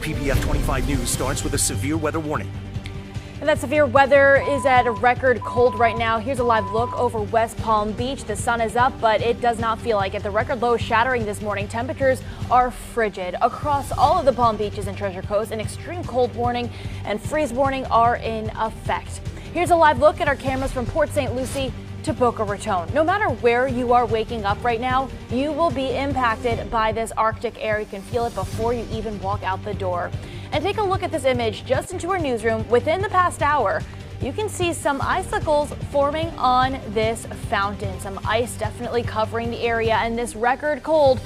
PBF 25 News starts with a severe weather warning. And that severe weather is at a record cold right now. Here's a live look over West Palm Beach. The sun is up, but it does not feel like it. The record low shattering this morning. Temperatures are frigid across all of the Palm Beaches and Treasure Coast. An extreme cold warning and freeze warning are in effect. Here's a live look at our cameras from Port St. Lucie to Boca Raton. No matter where you are waking up right now, you will be impacted by this Arctic air. You can feel it before you even walk out the door. And take a look at this image just into our newsroom. Within the past hour, you can see some icicles forming on this fountain. Some ice definitely covering the area, and this record cold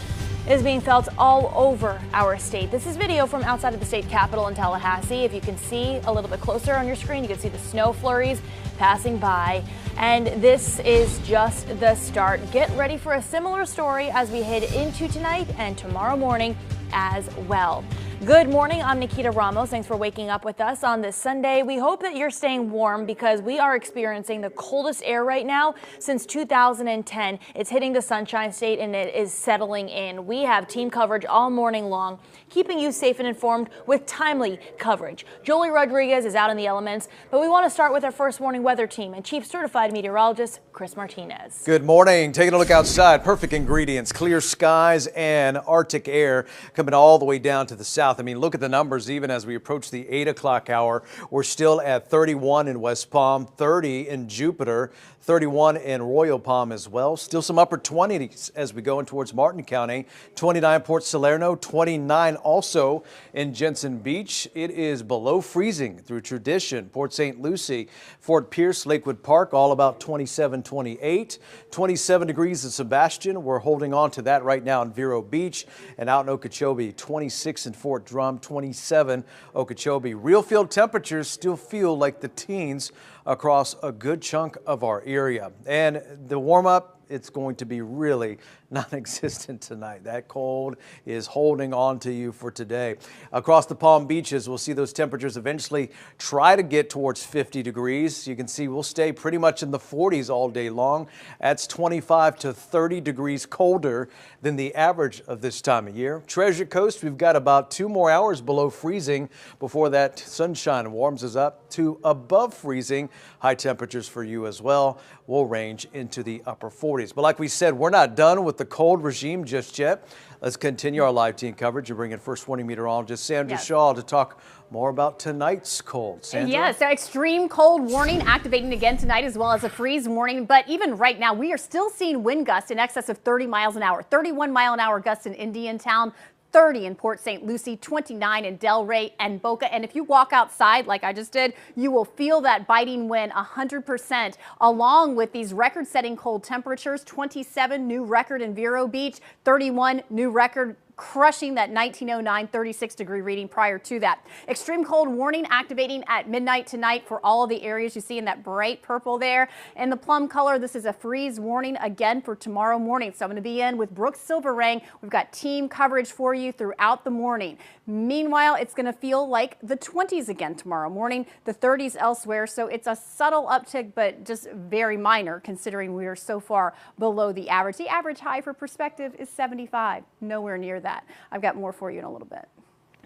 is being felt all over our state. This is video from outside of the state capitol in Tallahassee. If you can see a little bit closer on your screen, you can see the snow flurries passing by. And this is just the start. Get ready for a similar story as we head into tonight and tomorrow morning as well. Good morning, I'm Nikita Ramos. Thanks for waking up with us on this Sunday. We hope that you're staying warm because we are experiencing the coldest air right now since 2010. It's hitting the Sunshine State and it is settling in. We have team coverage all morning long, keeping you safe and informed with timely coverage. Jolie Rodriguez is out in the elements, but we want to start with our first warning weather team and Chief Certified Meteorologist Chris Martinez. Good morning. Taking a look outside. Perfect ingredients, clear skies and Arctic air coming all the way down to the south. I mean, look at the numbers. Even as we approach the 8 o'clock hour, we're still at 31 in West Palm, 30 in Jupiter, 31 in Royal Palm as well. Still some upper 20s as we go in towards Martin County, 29 Port Salerno, 29 also in Jensen Beach. It is below freezing through tradition. Port St. Lucie, Fort Pierce, Lakewood Park, all about 27, 28, 27 degrees in Sebastian. We're holding on to that right now in Vero Beach, and out in Okeechobee, 26 in Fort Drum, 27 Okeechobee. Real field temperatures still feel like the teens across a good chunk of our area. And the warm up, it's going to be really non-existent tonight. That cold is holding on to you for today. Across the Palm Beaches, we'll see those temperatures eventually try to get towards 50 degrees. You can see we'll stay pretty much in the 40s all day long. That's 25 to 30 degrees colder than the average of this time of year. Treasure Coast, we've got about 2 more hours below freezing before that sunshine warms us up to above freezing. High temperatures for you as well will range into the upper 40s. But like we said, we're not done with the cold regime just yet. Let's continue our live team coverage and bring in first warning meteorologist Sandra Shaw to talk more about tonight's cold. Sandra? Yes, extreme cold warning activating again tonight, as well as a freeze warning. But even right now, we are still seeing wind gusts in excess of 30 miles an hour, 31 mile an hour gusts in Indiantown, 30 in Port St. Lucie, 29 in Delray and Boca. And if you walk outside like I just did, you will feel that biting wind 100%, along with these record-setting cold temperatures. 27 new record in Vero Beach, 31 new record, crushing that 1909 36-degree reading prior to that. Extreme cold warning activating at midnight tonight for all of the areas you see in that bright purple there. In the plum color, this is a freeze warning again for tomorrow morning. So I'm going to be in with Brooks Silverang. We've got team coverage for you throughout the morning. Meanwhile, it's going to feel like the 20s again tomorrow morning, the 30s elsewhere. So it's a subtle uptick, but just very minor considering we are so far below the average. The average high for perspective is 75, nowhere near that. I've got more for you in a little bit.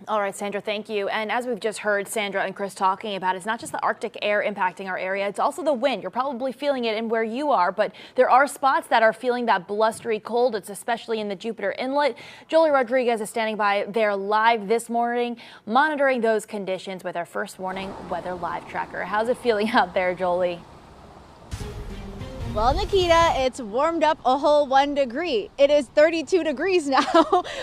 All right, Sandra, thank you. And as we've just heard Sandra and Chris talking about, it's not just the Arctic air impacting our area, it's also the wind. You're probably feeling it in where you are, but there are spots that are feeling that blustery cold. It's especially in the Jupiter Inlet. Jolie Rodriguez is standing by there live this morning, monitoring those conditions with our first warning weather live tracker. How's it feeling out there, Jolie? Well, Nikita, it's warmed up a whole 1 degree. It is 32 degrees now,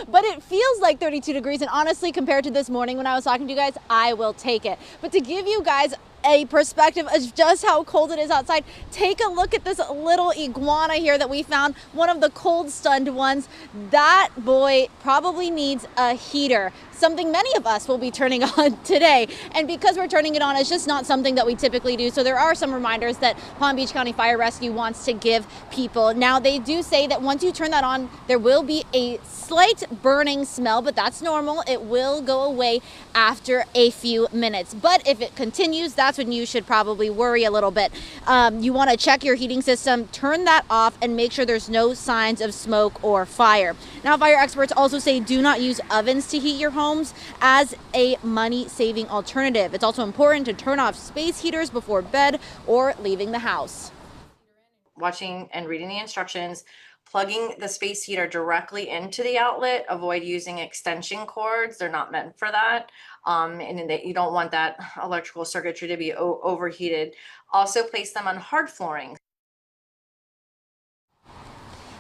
but it feels like 32 degrees. And honestly, compared to this morning when I was talking to you guys, I will take it. But to give you guys a perspective of just how cold it is outside, take a look at this little iguana here that we found, one of the cold stunned ones. That boy probably needs a heater, something many of us will be turning on today. And because we're turning it on, it's just not something that we typically do. So there are some reminders that Palm Beach County Fire Rescue wants to give people. Now, they do say that once you turn that on, there will be a slight burning smell, but that's normal. It will go away after a few minutes. But if it continues, that's when you should probably worry a little bit. You want to check your heating system, turn that off, and make sure there's no signs of smoke or fire. Now, fire experts also say do not use ovens to heat your homes as a money-saving alternative. It's also important to turn off space heaters before bed or leaving the house. Watching and reading the instructions, plugging the space heater directly into the outlet, avoid using extension cords. They're not meant for that. And you don't want that electrical circuitry to be overheated. Also place them on hard flooring.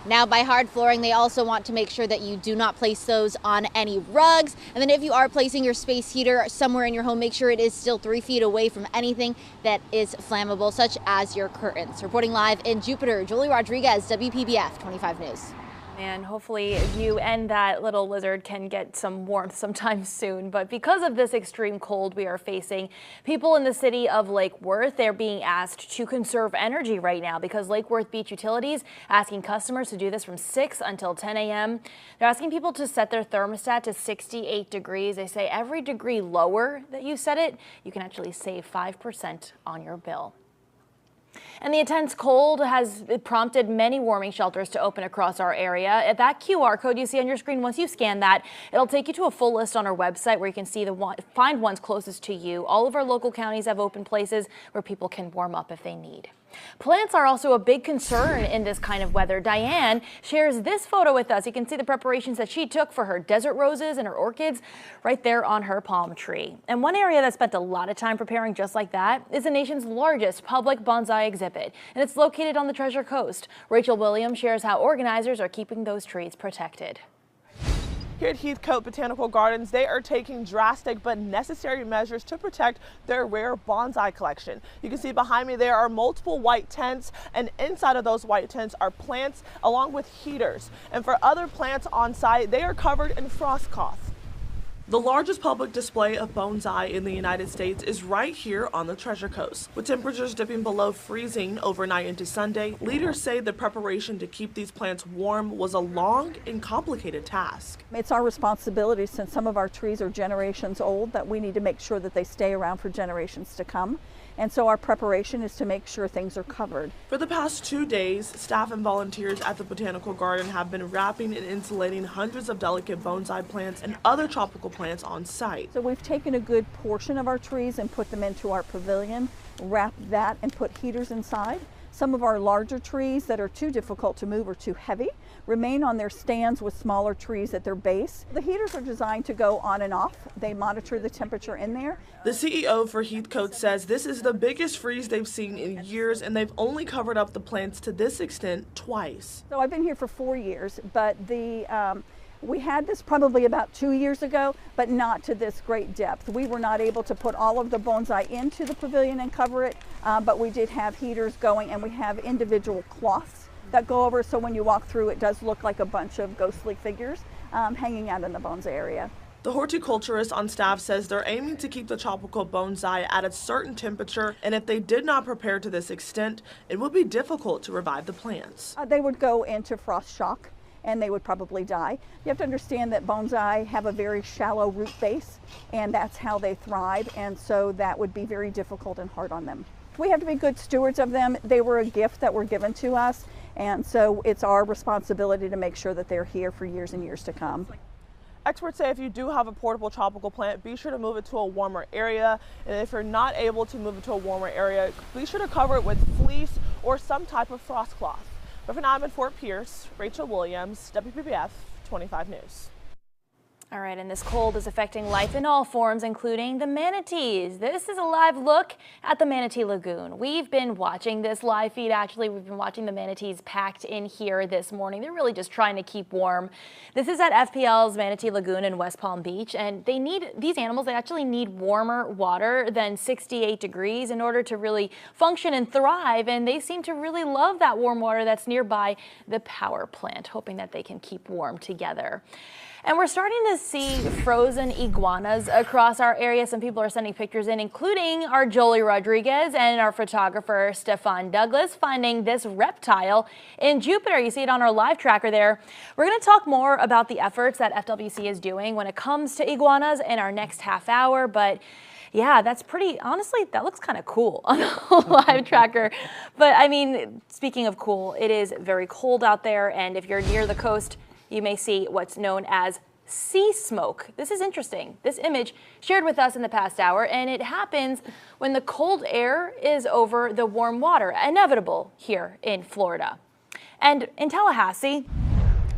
Now, by hard flooring, they also want to make sure that you do not place those on any rugs. And then if you are placing your space heater somewhere in your home, make sure it is still 3 feet away from anything that is flammable, such as your curtains. Reporting live in Jupiter, Julie Rodriguez, WPBF 25 News. And hopefully you and that little lizard can get some warmth sometime soon. But because of this extreme cold we are facing, people in the city of Lake Worth, they're being asked to conserve energy right now because Lake Worth Beach Utilities asking customers to do this from 6 until 10 a.m. They're asking people to set their thermostat to 68 degrees. They say every degree lower that you set it, you can actually save 5% on your bill. And the intense cold has prompted many warming shelters to open across our area. That QR code you see on your screen, once you scan that, it'll take you to a full list on our website where you can see find ones closest to you. All of our local counties have open places where people can warm up if they need. Plants are also a big concern in this kind of weather. Diane shares this photo with us. You can see the preparations that she took for her desert roses and her orchids right there on her palm tree. And one area that spent a lot of time preparing just like that is the nation's largest public bonsai exhibit, and it's located on the Treasure Coast. Rachel Williams shares how organizers are keeping those trees protected. Here at Heathcote Botanical Gardens, they are taking drastic but necessary measures to protect their rare bonsai collection. You can see behind me there are multiple white tents, and inside of those white tents are plants along with heaters. And for other plants on site, they are covered in frost cloth. The largest public display of bonsai in the United States is right here on the Treasure Coast. With temperatures dipping below freezing overnight into Sunday, leaders say the preparation to keep these plants warm was a long and complicated task. It's our responsibility, since some of our trees are generations old, that we need to make sure that they stay around for generations to come. And so our preparation is to make sure things are covered. For the past 2 days, staff and volunteers at the Botanical Garden have been wrapping and insulating hundreds of delicate bonsai plants and other tropical plants on site. So we've taken a good portion of our trees and put them into our pavilion, wrapped that and put heaters inside. Some of our larger trees that are too difficult to move or too heavy remain on their stands with smaller trees at their base. The heaters are designed to go on and off. They monitor the temperature in there. The CEO for Heathcote says this is the biggest freeze they've seen in years, and they've only covered up the plants to this extent twice. So I've been here for 4 years, but we had this probably about 2 years ago, but not to this great depth. We were not able to put all of the bonsai into the pavilion and cover it, but we did have heaters going, and we have individual cloths that go over, so when you walk through it does look like a bunch of ghostly figures hanging out in the bonsai area. The horticulturist on staff says they're aiming to keep the tropical bonsai at a certain temperature, and if they did not prepare to this extent, it would be difficult to revive the plants. They would go into frost shock, and they would probably die. You have to understand that bonsai have a very shallow root base, and that's how they thrive, and so that would be very difficult and hard on them. We have to be good stewards of them. They were a gift that were given to us, and so it's our responsibility to make sure that they're here for years and years to come. Experts say if you do have a portable tropical plant, be sure to move it to a warmer area. And if you're not able to move it to a warmer area, be sure to cover it with fleece or some type of frost cloth. But for now, I'm in Fort Pierce. Rachel Williams, WPBF 25 News. All right, and this cold is affecting life in all forms, including the manatees. This is a live look at the Manatee Lagoon. We've been watching this live feed, actually. We've been watching the manatees packed in here this morning. They're really just trying to keep warm. This is at FPL's Manatee Lagoon in West Palm Beach, and these animals, they actually need warmer water than 68 degrees in order to really function and thrive, and they seem to really love that warm water that's nearby the power plant, hoping that they can keep warm together. And we're starting to see frozen iguanas across our area. Some people are sending pictures in, including our Jolie Rodriguez and our photographer Stefan Douglas, finding this reptile in Jupiter. You see it on our live tracker there. We're going to talk more about the efforts that FWC is doing when it comes to iguanas in our next half hour, but yeah, that's pretty, honestly, that looks kind of cool on the live tracker. But I mean, speaking of cool, it is very cold out there, and if you're near the coast, you may see what's known as sea smoke. This is interesting. This image shared with us in the past hour, and it happens when the cold air is over the warm water, inevitable here in Florida. And in Tallahassee,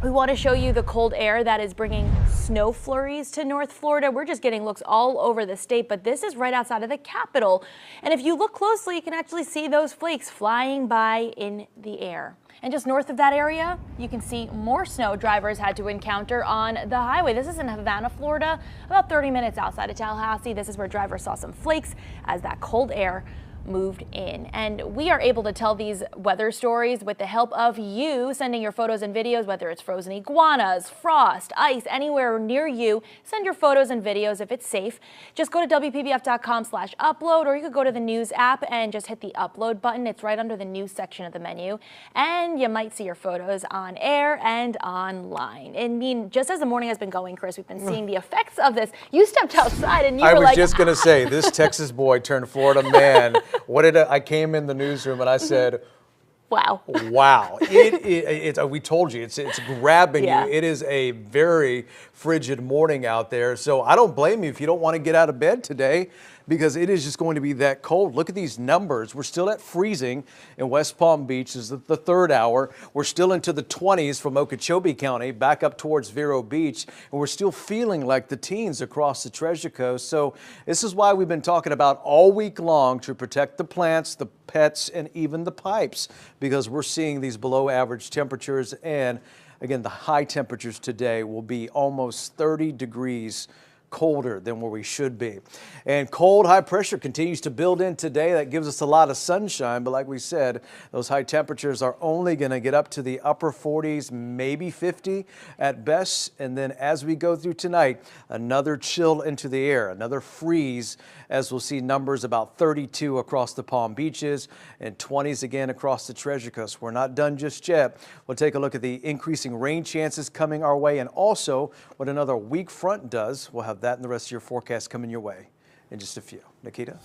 we want to show you the cold air that is bringing snow flurries to North Florida. We're just getting looks all over the state, but this is right outside of the Capitol. And if you look closely, you can actually see those flakes flying by in the air. And just north of that area, you can see more snow drivers had to encounter on the highway. This is in Havana, Florida, about 30 minutes outside of Tallahassee. This is where drivers saw some flakes as that cold air moved in. And we are able to tell these weather stories with the help of you sending your photos and videos, whether it's frozen iguanas, frost, ice, anywhere near you. Send your photos and videos if it's safe. Just go to WPBF.com/upload, or you could go to the news app and just hit the upload button. It's right under the news section of the menu, and you might see your photos on air and online. I mean, just as the morning has been going, Chris, we've been seeing the effects of this. You stepped outside and you were like, I was just going to say, this Texas boy turned Florida man. What did I came in the newsroom and I said, wow. Wow. We told you, it's grabbing you. It is a very frigid morning out there. So I don't blame you if you don't want to get out of bed today, because it is just going to be that cold. Look at these numbers. We're still at freezing in West Palm Beach. This is the third hour. We're still into the 20s from Okeechobee County back up towards Vero Beach. And we're still feeling like the teens across the Treasure Coast. So this is why we've been talking about all week long to protect the plants, the pets, and even the pipes, because we're seeing these below average temperatures. And again, the high temperatures today will be almost 30 degrees colder than where we should be. And cold high pressure continues to build in today. That gives us a lot of sunshine, but like we said, those high temperatures are only going to get up to the upper 40s, maybe 50 at best. And then as we go through tonight, another chill into the air, another freeze, as we'll see numbers about 32 across the Palm Beaches and 20s again across the Treasure Coast. We're not done just yet. We'll take a look at the increasing rain chances coming our way, and also what another weak front does. We'll have that and the rest of your forecast coming your way in just a few. Nikita?